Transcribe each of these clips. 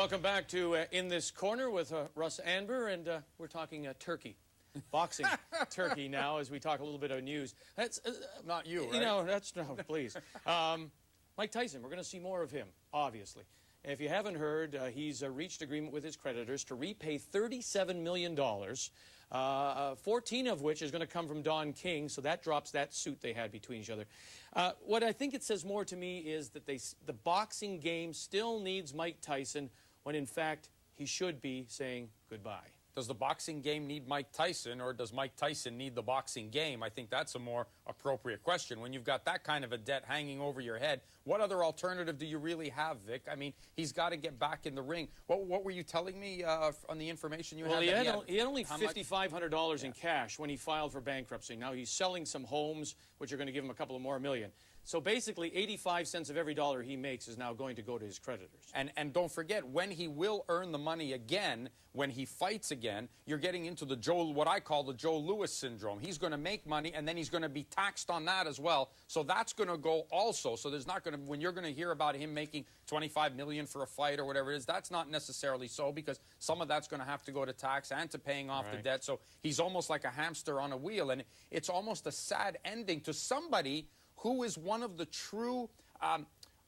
Welcome back to In This Corner with Russ Anber, and we're talking turkey. Boxing turkey now as we talk a little bit of news. That's not you, right? You know, that's no, please. Mike Tyson, we're going to see more of him, obviously. If you haven't heard, he's reached agreement with his creditors to repay $37 million, 14 of which is going to come from Don King, so that drops that suit they had between each other. What I think it says more to me is that the boxing game still needs Mike Tyson when, in fact, he should be saying goodbye. Does the boxing game need Mike Tyson, or does Mike Tyson need the boxing game? I think that's a more appropriate question. When you've got that kind of a debt hanging over your head, what other alternative do you really have, Vic? I mean, he's got to get back in the ring. What were you telling me on the information you had? Well, he had only $5,500 in cash when he filed for bankruptcy. Now he's selling some homes, which are going to give him a couple of more million. So basically, 85 cents of every dollar he makes is now going to go to his creditors. And don't forget, when he will earn the money again, when he fights again, you're getting into the what I call the Joe Louis syndrome. He's going to make money, and then he's going to be taxed on that as well. So that's going to go also. So there's not going to, when you're going to hear about him making $25 million for a fight or whatever it is, that's not necessarily so, because some of that's going to have to go to tax and to paying off the debt. So he's almost like a hamster on a wheel, and it's almost a sad ending to somebody who is one of the true,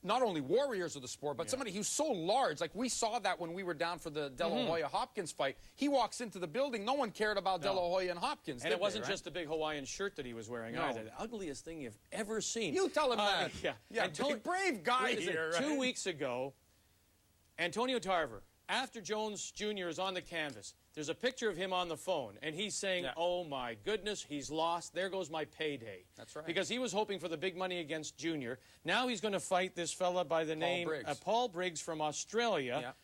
not only warriors of the sport, but somebody who's so large. Like, we saw that when we were down for the De La Hoya-Hopkins fight. He walks into the building. No one cared about De La Hoya and Hopkins, and it wasn't just the big Hawaiian shirt that he was wearing either. The ugliest thing you've ever seen. You tell him that. Yeah, brave guy here. Right? 2 weeks ago, Antonio Tarver, after Jones Jr. is on the canvas, there's a picture of him on the phone, and he's saying, oh, my goodness, he's lost. There goes my payday. That's right. Because he was hoping for the big money against Junior. Now he's going to fight this fella by the name Paul Briggs from Australia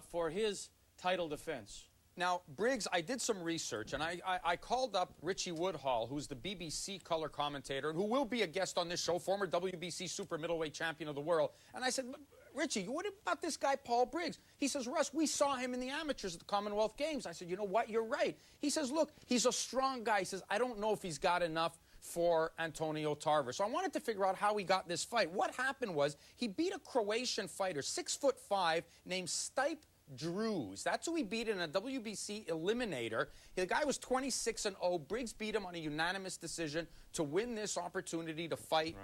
for his title defense. Now, Briggs, I did some research, and I called up Richie Woodhall, who's the BBC color commentator, and who will be a guest on this show, former WBC super middleweight champion of the world. And I said, Richie, what about this guy, Paul Briggs? He says, Russ, we saw him in the amateurs at the Commonwealth Games. I said, you know what? You're right. He says, look, he's a strong guy. He says, I don't know if he's got enough for Antonio Tarver. So I wanted to figure out how he got this fight. What happened was he beat a Croatian fighter, 6'5", named Stipe Drews. That's who he beat in a WBC eliminator. The guy was 26-0. Briggs beat him on a unanimous decision to win this opportunity to fight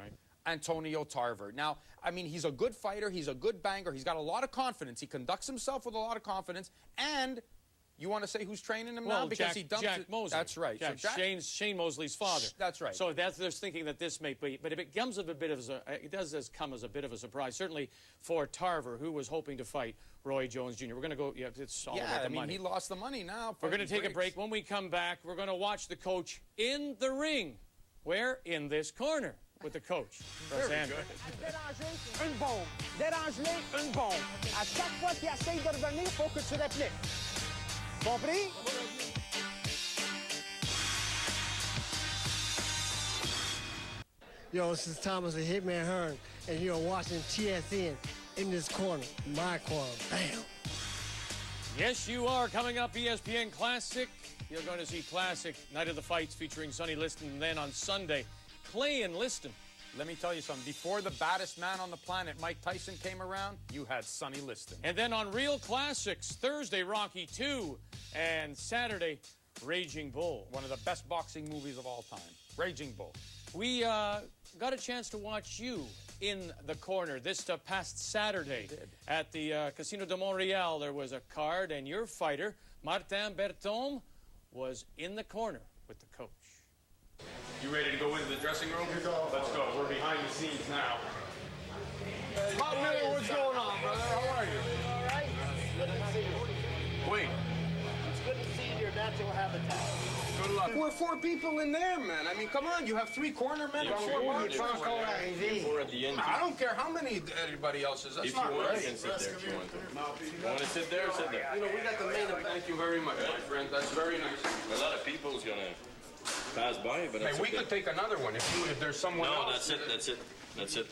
Antonio Tarver. Now, I mean, he's a good fighter. He's a good banger. He's got a lot of confidence. He conducts himself with a lot of confidence. And you want to say who's training him now? Because he dumped Jack Mosley. That's right. Shane Mosley's father. That's right. So there's thinking that this may be, but it comes of a bit of it does come as a bit of a surprise, certainly for Tarver, who was hoping to fight Roy Jones Jr. We're going to go. It's all about the money. He lost the money now. We're going to take a break. When we come back, we're going to watch the coach in the ring. Where? In this corner. With the coach, Russ Anber. Déranger, une bombe. Dérange-les, une bombe. À chaque fois qu'il essaye de revenir, il faut que tu répliques. Compris? Yo, this is Thomas the Hitman Hearn, and you're watching TSN in this corner, my corner. Bam! Yes, you are. Coming up, ESPN Classic. You're going to see Classic Night of the Fights featuring Sonny Liston, and then on Sunday, Clay and Liston. Let me tell you something. Before the baddest man on the planet, Mike Tyson, came around, you had Sonny Liston. And then on Real Classics, Thursday, Rocky 2, and Saturday, Raging Bull. One of the best boxing movies of all time. Raging Bull. We got a chance to watch you in the corner this past Saturday at the Casino de Montreal. There was a card, and your fighter, Martin Berthome, was in the corner with the coach. You ready to go into the dressing room? Let's go. We're behind the scenes now. Bob Miller, what's going on, brother? How are you? All right. Good to see you. Wait. It's good to see your natural habitat. Good luck. We're 4 people in there, man. I mean, come on. You have 3 corner men and 4 boxers. I don't care how many everybody else is. That's not right. You can sit there if you want to. You want to sit there? Sit there. You know, we got the main event. Thank you very much, my friend. That's very nice. A lot of people is going to pass by, but hey, we could take another one if there's someone else. No, that's it.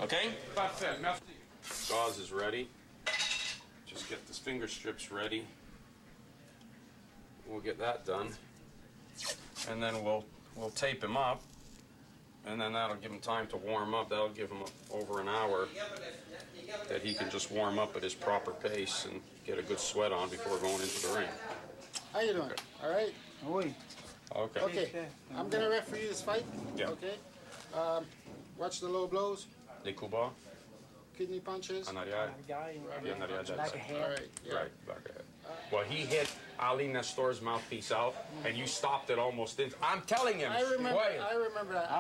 Okay? Gauze is ready. Just get the finger strips ready. We'll get that done. And then we'll tape him up. And then that'll give him time to warm up. That'll give him over an hour. that he can just warm up at his proper pace and get a good sweat on before going into the ring. How you doing? All right? Oui. Okay. Okay. I'm going to referee this fight. Yeah. Okay. Watch the low blows, Des coups bas, kidney punches. en arrière. Guy, En arrière, back that's it. ahead. All right. Yeah. Right, back ahead. Well, he hit Ali Nestor's mouthpiece out, and you stopped it almost in. I'm telling him. I remember. quiet. I remember that.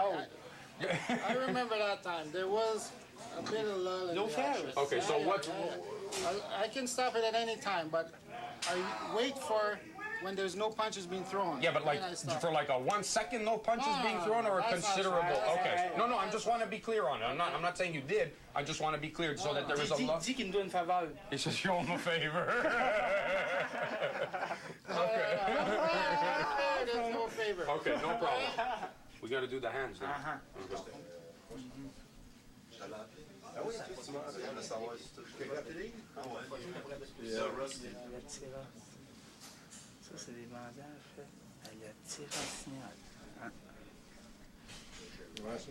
I remember that time. There was a bit of lull in No the fair. action. Okay, so what? I can stop it at any time, but I wait for when there's no punches being thrown. Yeah, but like Then I stop. for like a 1 second, no punches No, being no, thrown, or a that's not considerable. right. Okay. No, I just want to be clear on it. I'm not saying you did. I just want to be clear so that there is a. Dis qu'il me doit une faveur. He says show him a favor. There's no favor. Okay, no problem. We got to do the hands now. Ça, c'est des bandages faits. Le tir en signal.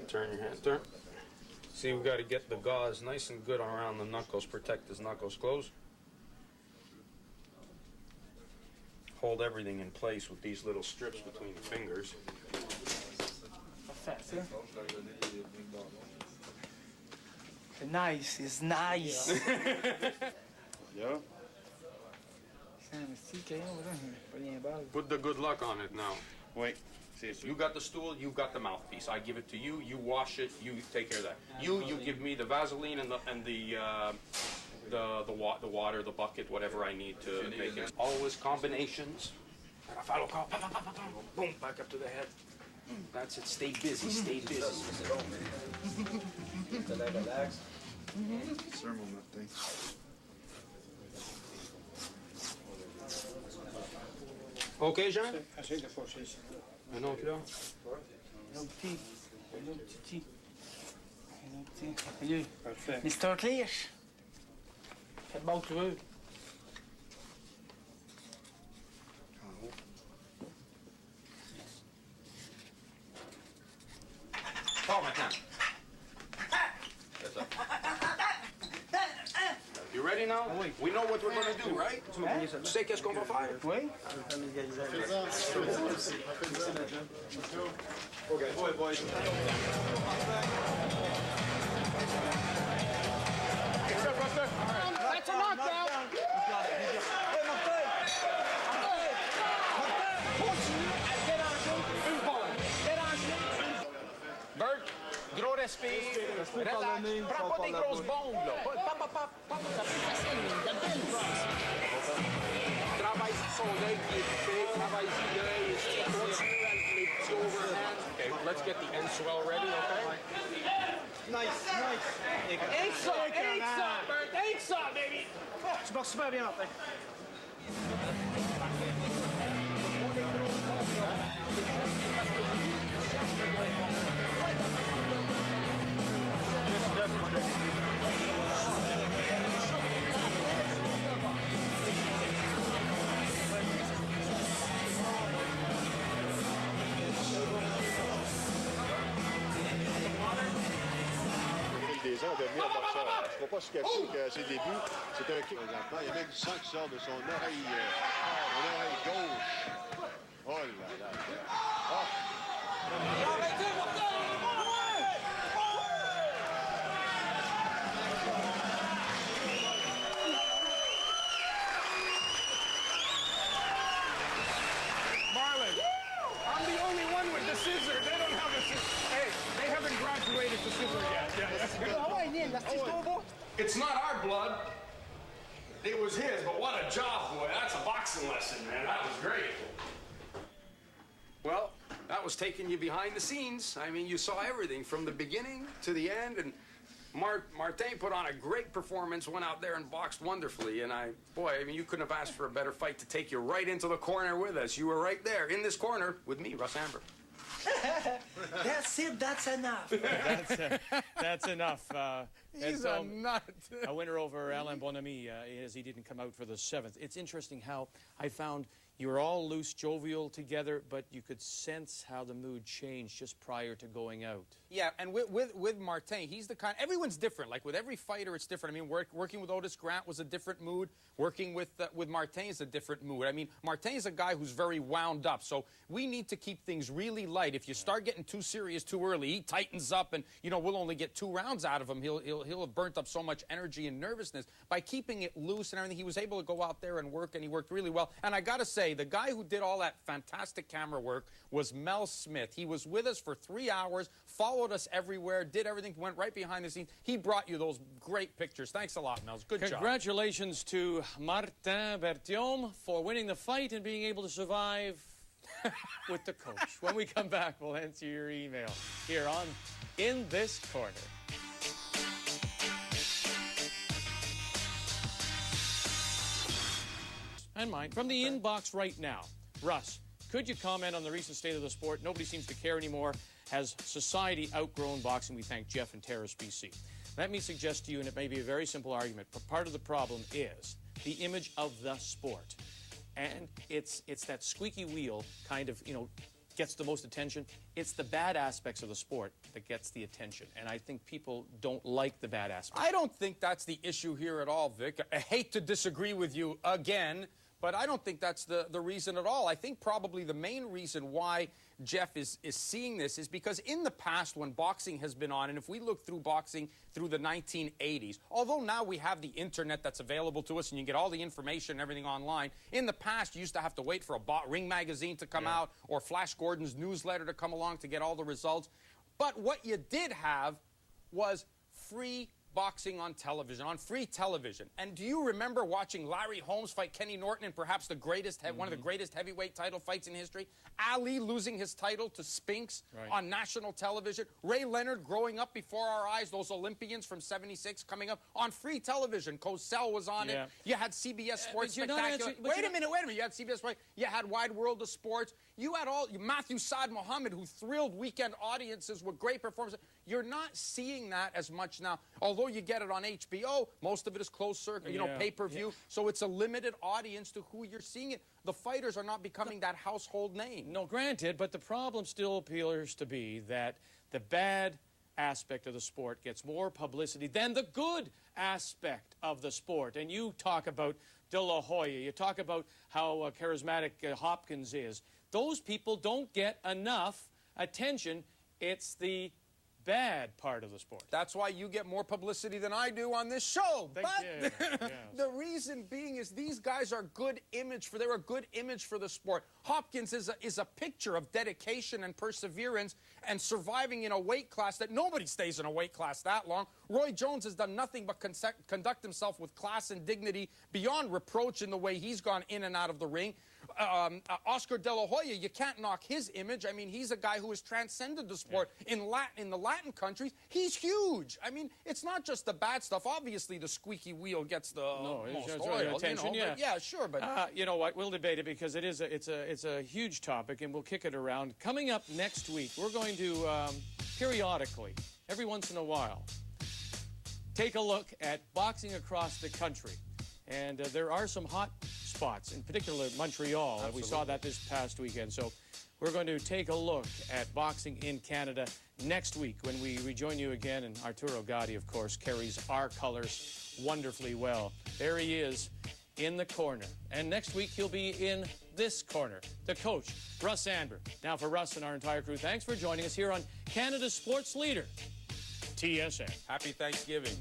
Turn your hand. Turn. See, we got to get the gauze nice and good around the knuckles. Protect his knuckles close. Hold everything in place with these little strips between the fingers. Parfait, ça. C'est nice, it's nice. Yeah. C'est un petit crayon, là. Pas bien balle. Put the good luck on it now. Wait. See if You got the stool, you've got the mouthpiece. I give it to you, you wash it, you take care of that. You give me the Vaseline and the water, the bucket, whatever I need to make it. Always combinations. And a follow call. Pa, pa, pa, pa, pa. Boom, back up to the head. That's it. Stay busy. Stay busy. Okay, Jean? Essaye de forcer ça. Un autre là? Un autre petit. Un autre petit. Un autre petit. Salut. Parfait. Mr. Cleach. Fais de bon que tu veux. Fort maintenant. That's up. You ready now? We know what we're going to do, right? Tu sais qu'est-ce qu'on va faire? Oui? That's a knockdown. Bert, gros respire. Relax. Prends pas des grosses bombes, là. Pop, pop, pop, pop. Travaille sur son œil qui est coupé. Travaille sur l'œil. Continue avec les petits overhands. Okay, let's get the end swell ready, okay? Nice, nice. Ain't ça, Bert, ain't ça, baby. Tu marches super bien, Martin. Des ans, devenir boxeur. Je ne faut pas se cacher qu'à ses débuts, c'est un kick. Présentement, il y a même du sang qui sort de son oreille gauche. Oh là là. Marlon, I'm the only one with the scissor. They don't have a scissor. Hey, they haven't graduated to scissor yet. It's not our blood. It was his, but what a job, boy. That's a boxing lesson, man. That was great. Well, that was taking you behind the scenes. I mean, you saw everything from the beginning to the end, and Martin put on a great performance, went out there and boxed wonderfully, and I mean, you couldn't have asked for a better fight to take you right into the corner with us. You were right there in this corner with me, Russ Anber. That's it, that's enough. That's enough. He's a nut. A winner over Alain Bonamy, as he didn't come out for the 7th. It's interesting how I found You were all loose, jovial together, but you could sense how the mood changed just prior to going out. Yeah, and with Martin, he's the kind. Everyone's different. Like with every fighter, it's different. I mean, working with Otis Grant was a different mood. Working with Martin is a different mood. I mean, Martin is a guy who's very wound up. So we need to keep things really light. If you start getting too serious too early, he tightens up, and we'll only get 2 rounds out of him. He'll have burnt up so much energy and nervousness. By keeping it loose and everything, he was able to go out there and work, and he worked really well. And I got to say, the guy who did all that fantastic camera work was Mel Smith. He was with us for 3 hours, followed us everywhere, did everything, went right behind the scenes. He brought you those great pictures. Thanks a lot, Mel. Good job. Congratulations to Martin Berthiaume for winning the fight and being able to survive with the coach. When we come back, we'll answer your email here on In This Corner. And mine. From the inbox right now. Russ, could you comment on the recent state of the sport? Nobody seems to care anymore. Has society outgrown boxing? We thank Jeff in Terrace, BC. Let me suggest to you, and it may be a very simple argument, but part of the problem is the image of the sport. And it's that squeaky wheel kind of, gets the most attention. It's the bad aspects of the sport that gets the attention. And I think people don't like the bad aspects. I don't think that's the issue here at all, Vic. I hate to disagree with you again, but I don't think that's the reason at all. I think probably the main reason why Jeff is seeing this is because in the past when boxing has been on, and if we look through boxing through the 1980s, although now we have the internet that's available to us and you get all the information and everything online, in the past you used to have to wait for a Ring magazine to come out or Flash Gordon's newsletter to come along to get all the results. But what you did have was free boxing on television, on free television. And do you remember watching Larry Holmes fight Kenny Norton in perhaps the greatest, one of the greatest heavyweight title fights in history? Ali losing his title to Spinks on national television. Ray Leonard growing up before our eyes, those Olympians from '76 coming up on free television. Cosell was on it. You had CBS Sports Spectacular. Wait a minute. You had CBS Sports. You had Wide World of Sports. You had Matthew Saad Muhammad, who thrilled weekend audiences with great performances. You're not seeing that as much now. Although you get it on HBO, most of it is closed circuit, pay-per-view. So it's a limited audience to who you're seeing it. The fighters are not becoming that household name. No, granted, but the problem still appears to be that the bad aspect of the sport gets more publicity than the good aspect of the sport. And you talk about De La Hoya, you talk about how charismatic Hopkins is. Those people don't get enough attention. It's the bad part of the sport. That's why you get more publicity than I do on this show. Thank you. Yes. The reason being is these guys are they're a good image for the sport. Hopkins is a picture of dedication and perseverance and surviving in a weight class that nobody stays in a weight class that long. Roy Jones has done nothing but conduct himself with class and dignity beyond reproach in the way he's gone in and out of the ring. Oscar De La Hoya, you can't knock his image. I mean, he's a guy who has transcended the sport. In the Latin countries, he's huge. I mean, it's not just the bad stuff. Obviously, the squeaky wheel gets the most oil, attention. Yeah, sure, but you know what? We'll debate it because it's a huge topic, and we'll kick it around. Coming up next week, we're going to periodically, every once in a while, take a look at boxing across the country. And there are some hot spots, in particular Montreal. We saw that this past weekend. So we're going to take a look at boxing in Canada next week when we rejoin you again. And Arturo Gatti, of course, carries our colors wonderfully well. There he is in the corner. And next week he'll be in this corner, the coach, Russ Anber. Now for Russ and our entire crew, thanks for joining us here on Canada's Sports Leader, TSN. Happy Thanksgiving.